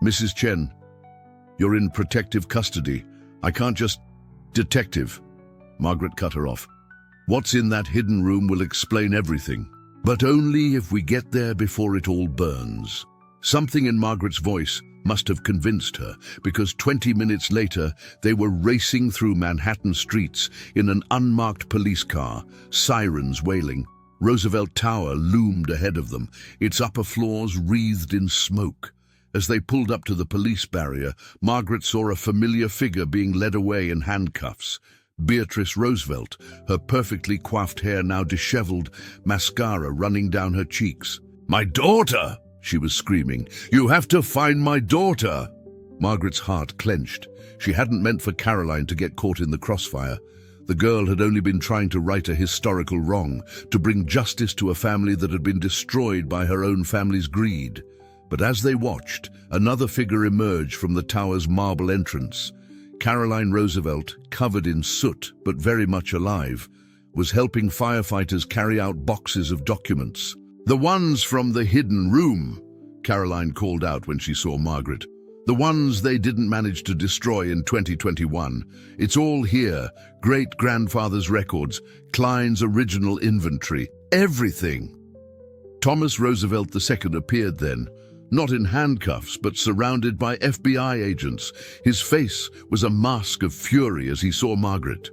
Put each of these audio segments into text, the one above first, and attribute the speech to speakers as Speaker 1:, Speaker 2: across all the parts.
Speaker 1: Mrs. Chen, you're in protective custody. I can't just... Detective. Margaret cut her off. What's in that hidden room will explain everything, but only if we get there before it all burns. Something in Margaret's voice must have convinced her, because 20 minutes later, they were racing through Manhattan streets in an unmarked police car, sirens wailing. Roosevelt Tower loomed ahead of them, its upper floors wreathed in smoke. As they pulled up to the police barrier, Margaret saw a familiar figure being led away in handcuffs. Beatrice Roosevelt, her perfectly coiffed hair now disheveled, mascara running down her cheeks. "My daughter!" she was screaming. "You have to find my daughter!" Margaret's heart clenched. She hadn't meant for Caroline to get caught in the crossfire. The girl had only been trying to right a historical wrong, to bring justice to a family that had been destroyed by her own family's greed. But as they watched, another figure emerged from the tower's marble entrance. Caroline Roosevelt, covered in soot but very much alive, was helping firefighters carry out boxes of documents. "The ones from the hidden room," Caroline called out when she saw Margaret. "The ones they didn't manage to destroy in 2021. It's all here. Great-grandfather's records, Klein's original inventory, everything." Thomas Roosevelt II appeared then, not in handcuffs, but surrounded by FBI agents. His face was a mask of fury as he saw Margaret.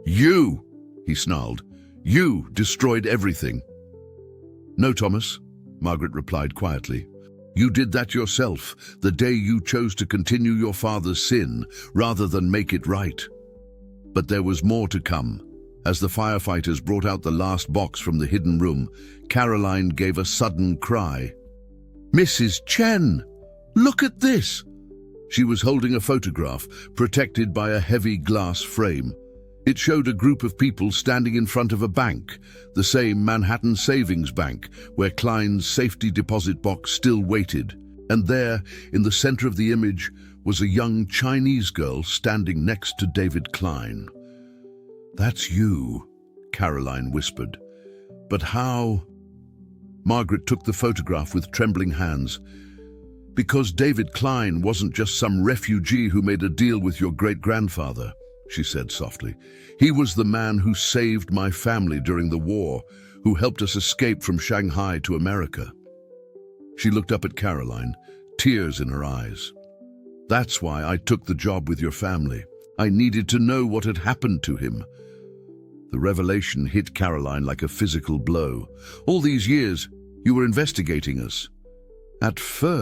Speaker 1: "You," he snarled, "you destroyed everything." "No, Thomas," Margaret replied quietly. "You did that yourself, the day you chose to continue your father's sin rather than make it right." But there was more to come. As the firefighters brought out the last box from the hidden room, Caroline gave a sudden cry. "Mrs. Chen, look at this!" She was holding a photograph, protected by a heavy glass frame. It showed a group of people standing in front of a bank, the same Manhattan Savings Bank, where Klein's safety deposit box still waited. And there, in the center of the image, was a young Chinese girl standing next to David Klein. "That's you," Caroline whispered. "But how?" Margaret took the photograph with trembling hands. "Because David Klein wasn't just some refugee who made a deal with your great-grandfather," she said softly. "He was the man who saved my family during the war, who helped us escape from Shanghai to America." She looked up at Caroline, tears in her eyes. "That's why I took the job with your family. I needed to know what had happened to him." The revelation hit Caroline like a physical blow. "All these years, you were investigating us." "At first,"